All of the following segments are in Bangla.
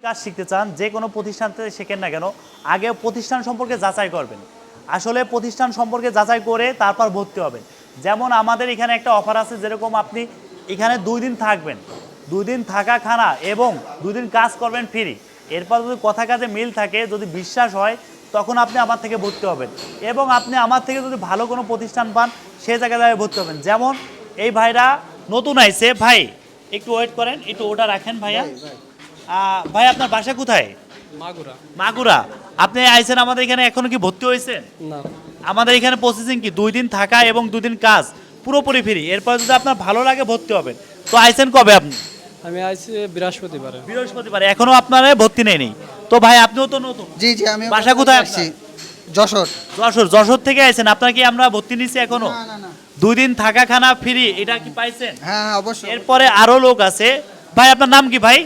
কাজ শিখতে চান যে কোনো প্রতিষ্ঠান থেকে শেখেন না কেন আগে প্রতিষ্ঠান সম্পর্কে যাচাই করবেন। আসলে প্রতিষ্ঠান সম্পর্কে যাচাই করে তারপর ভর্তি হবেন। যেমন আমাদের এখানে একটা অফার আছে, যেরকম আপনি এখানে 2 দিন থাকবেন, 2 দিন থাকা খানা এবং 2 দিন কাজ করবেন ফ্রি। এরপর যদি কথা কাজে মিল থাকে, যদি বিশ্বাস হয়, তখন আপনি আমার থেকে ভর্তি হবেন এবং আপনি আমার থেকে যদি ভালো কোনো প্রতিষ্ঠান পান সেই জায়গায় ভর্তি হবেন। যেমন এই ভাইরা নতুন আইছে, ভাই একটু ওয়েট করেন, একটু ওটা রাখেন ভাইয়া। ভাই আপনার বাসা কোথায়? মাগুরা। মাগুরা। আপনি আইছেন আমাদের এখানে, এখনো কি ভর্তি হয়েছেন? না। আমাদের এখানে প্রসেসিং কি 2 দিন থাকা এবং 2 দিন কাজ পুরোপুরি ফ্রি। এরপর যদি আপনার ভালো লাগে ভর্তি হবেন। তো আইছেন কবে আপনি? আমি আইছি বৃহস্পতিবারে। বৃহস্পতিবার। এখনো আপনারা ভর্তি নেই। তো ভাই আপনিও তো নতুন। জি জি, আমি বাসা কোথায় আসছি? আপনার? যশোর। যশোর থেকে আইছেন। আপনার কি আমরা ভর্তি নিছি এখনো? না না না। 2 দিন থাকা খানা ফ্রি, এটা কি পাইছেন? হ্যাঁ হ্যাঁ, অবশ্যই। এরপরে আরো লোক আছে। ভাই আপনার নাম কি ভাই?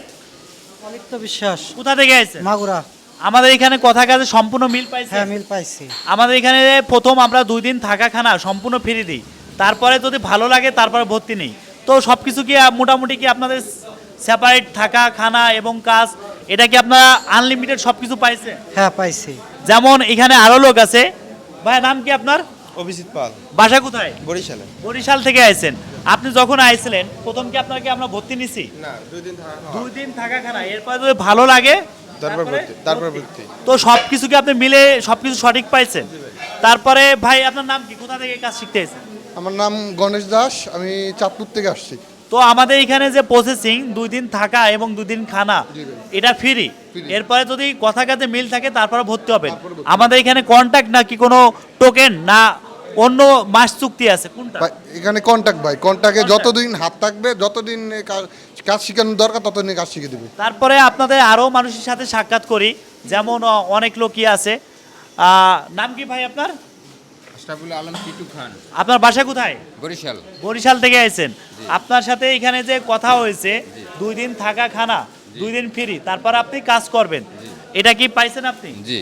অলিপ্ত বিশ্বাস, কোথা থেকে আইছেন? মাগুরা। আমাদের এখানে কথা কাজে সম্পূর্ণ মিল পাইছে। হ্যাঁ, মিল পাইছি। আমাদের এখানে প্রথম আমরা 2 দিন থাকা খানা সম্পূর্ণ ফ্রি দিই, তারপরে যদি ভালো লাগে তারপরে ভর্তি নেই। তো সব কিছু কি মোটামুটি কি আপনাদের সেপারেট থাকা খানা এবং কাজ, এটা কি আপনারা আনলিমিটেড সব কিছু পাইছে? হ্যাঁ, পাইছি। যেমন এখানে আরো লোক আছে। ভাই নাম কি আপনার? অভিজিৎ পাল, বাসা কোথায়? বরিশালে। বরিশাল থেকে আইছেন। আপনি যখন আইছিলেন প্রথম কি আপনাকে আমরা ভর্তি নিছি? না, 2 দিন থাকা 2 দিন থাকা খানা, এরপরে যদি ভালো লাগে তারপর ভর্তি। তো সব কিছু কি আপনি মিলে সব কিছু সঠিক পাইছেন? তারপরে ভাই আপনার নাম কি, কোথা থেকে কাজ শিখতে এসেছেন? আমার নাম গণেশ দাস, আমি চাঁদপুর থেকে আসছি। তো আমাদের এখানে যে প্রসেসিং 2 দিন থাকা এবং 2 দিন খানা, এটা ফ্রি। এরপরে যদি কথা কাজে মিল থাকে তারপরে ভর্তি হবেন। আমাদের এখানে কন্ট্যাক্ট নাকি কোনো টোকেন না অন্য মাস চুক্তি আছে কোনটা? ভাই, এখানে কন্টাক্ট ভাই, কন্টাক্টে যতদিন হাত থাকবে, যতদিন কাজ শেখানোর দরকার ততদিন কাজ শিখে দেবে। তারপরে আপনাদের আরও মানুষের সাথে সাক্ষাৎ করি, যেমন অনেক লোকই আছে। নাম কি ভাই আপনার? আশরাফুল আলম টিটু খান, আপনার বাসা কোথায়? বরিশাল। বরিশাল থেকে আইছেন। আপনার সাথে এখানে যে কথা হয়েছে 2 দিন থাকা খানা 2 দিন ফ্রি, তারপর আপনি কাজ করবেন, এটা কি পাইছেন আপনি? জি।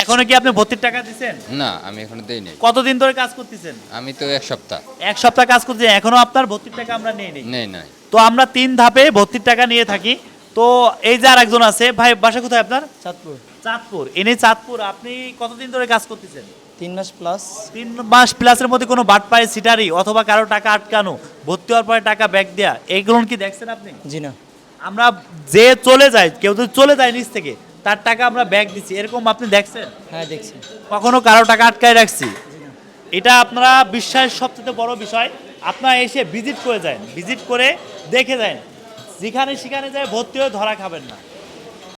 এখনো কি আপনি ভর্তির টাকা দিচ্ছেন? না, আমি এখনো দেই নাই। কতদিন ধরে কাজ করতেছেন? আমি তো 1 সপ্তাহ। 1 সপ্তাহ কাজ করতেছেন, এখনো আপনার ভর্তির টাকা আমরা নেই। নেই নাই। তো আমরা 3 ধাপে ভর্তির টাকা নিয়ে থাকি। তো এই যে আরেকজন আছে, ভাই বাসা কোথায় আপনার? চাঁদপুর। চাঁদপুর। এনে চাঁদপুর, আপনি কতদিন ধরে কাজ করতেছেন? 3 মাস প্লাস। 3 মাস প্লাসের মধ্যে কোনো বাটপাড়ি সিটারি অথবা কারো টাকা আটকানো, ভর্তি হওয়ার পরে টাকা ব্যাক দেয়া, এইগুলো কি দেখছেন আপনি? জি না। আমরা যে চলে যায়, কেউ যদি চলে যায় নিচ থেকে, তার টাকা আমরা ব্যাক দিচ্ছি, এরকম আপনি দেখছেন? হ্যাঁ, দেখছি। কখনো কারো টাকা আটকায় রাখছি? এটা আপনারা বিশ্বাস সবচেয়ে বড় বিষয়। আপনারা এসে ভিজিট করে যায়, ভিজিট করে দেখে যায়, যেখানে সেখানে যায় ভর্তি হয়ে ধরা খাবেন না।